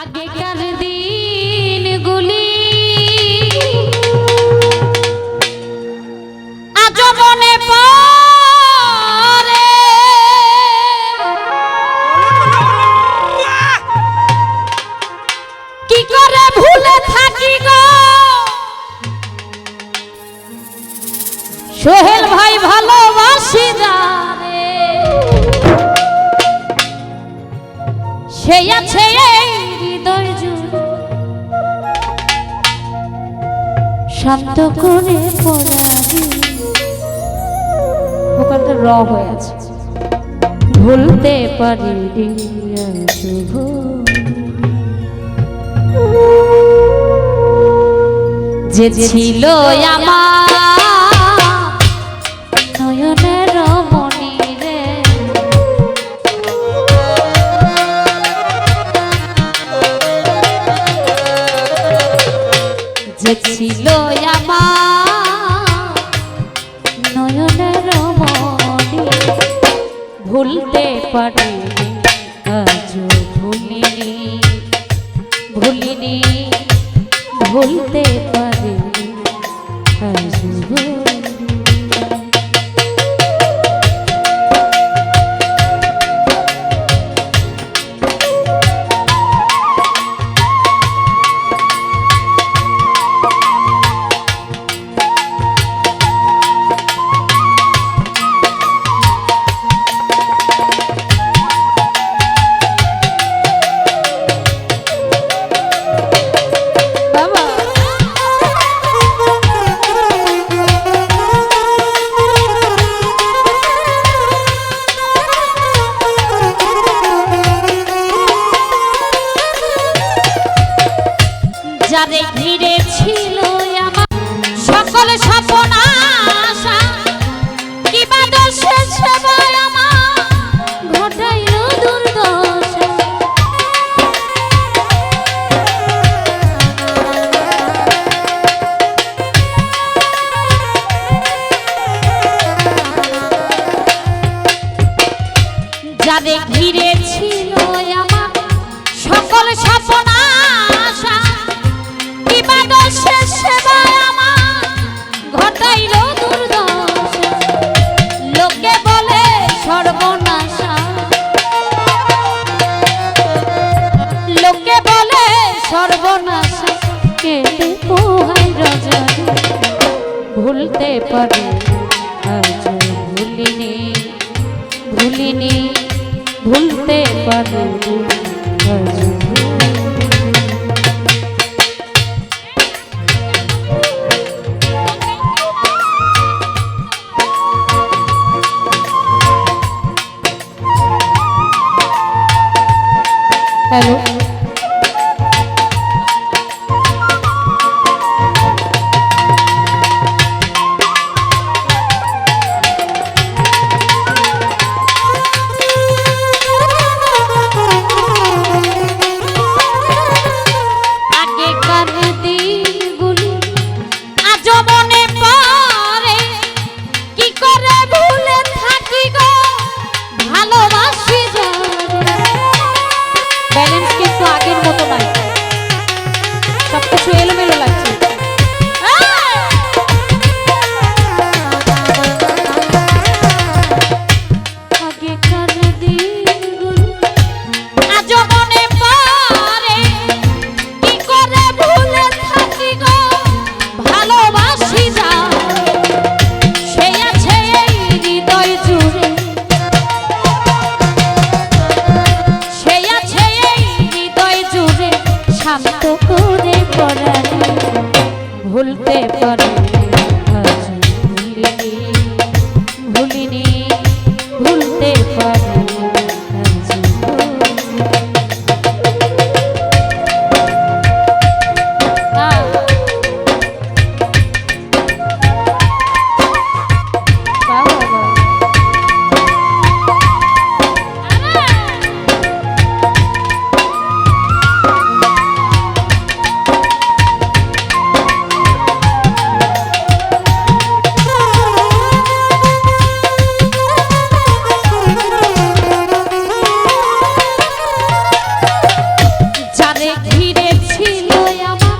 আগেকার দিনগুলি আজ মনে পড়ে, কি করে ভুলে থাকি গো সোহেল ভাই, ভালোবাসি জানে সে আছে এই হৃদয় জুড়ে, শান্ত করে পড়াবি ওখানটা র হয়ে আছে, ভুলতে পারি শুভ যে ছিল আমার নয়নের মনি রে, যে ছিল আমার নয়নের মনি, ভুলতে পারি আজ ভুলিনি, ভুলিনি ভুলতে পারি আজ যারে ঘিরে ছিল আমার সকল স্বপ্ন আশা, কি বাদল শেষ সেবায় আমার ঘটাইল দুর্দশা, যারে ঘিরে ছিল আমার সকল স্বপ্ন আশা, শেষ সেবায় আমার ঘটাইল দুর্দশা, লোকে বলে সর্বনাশা, লোকে বলে সর্বনাশা, কেটে পোহাই রজনী, ভুলতে পারি আজ ভুলিনি, ভুলিনি ভুলতে পারি আজ। হ্যালো, আগেকার দিনগুলি আজ মনে পড়ে, কি করে ভুলে থাকি গো ভালোবাসি জানে, ব্যালেন্স কিন্তু আগের মতো নাই, সবকিছু এলোমেলো লাগছে। আগেকার দিনগুলো আজ মনে পড়ে, কি করে ভুলে থাকি গো ভালোবাসি জানে, সে আছে এই হৃদয় জুড়ে, শান্ত করে পড়ানি, ভুলতে পারি আজ ভুলিনি, ভুলিনি ভুলতে পারি আজ। যারে ঘিরে ছিল আমার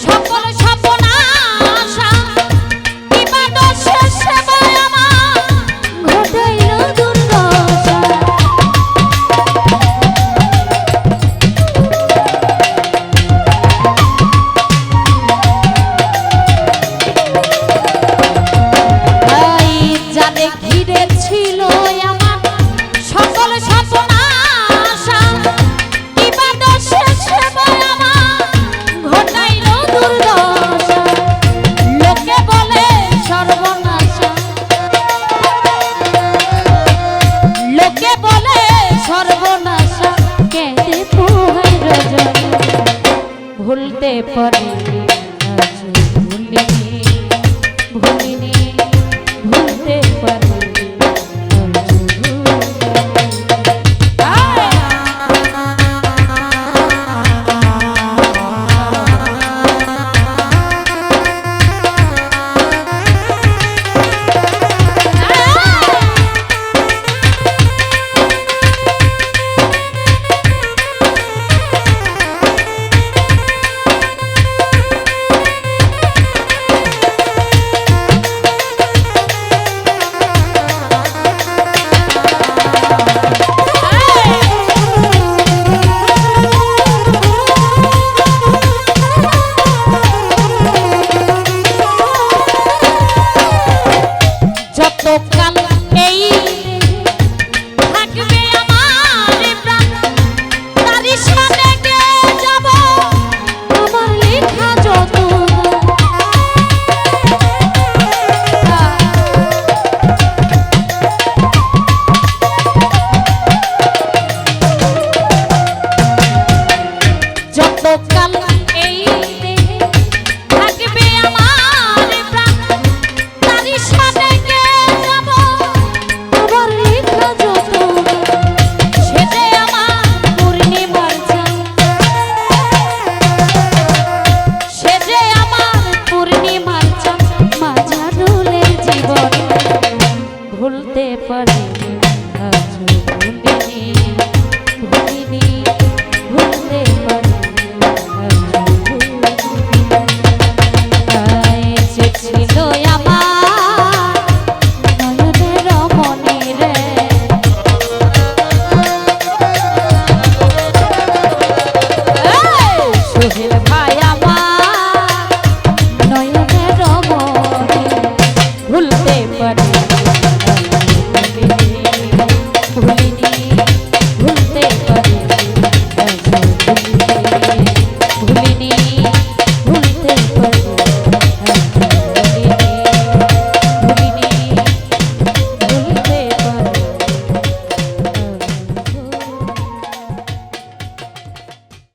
সকল স্বপ্ন আশা বিবাদ শেষে আমার ঘটাইল দুর্দশা যারে ঘিরে ছিল আমার সকল স্বপ্ন আশা বিবাদ শেষে আমার ঘটাইল দুর্দশা লোকে বলে সর্বনাশা লোকে বলে সর্বনাশা কেঁদে পোহাই রজনী ভুলতে পারি আজ ভুলিনি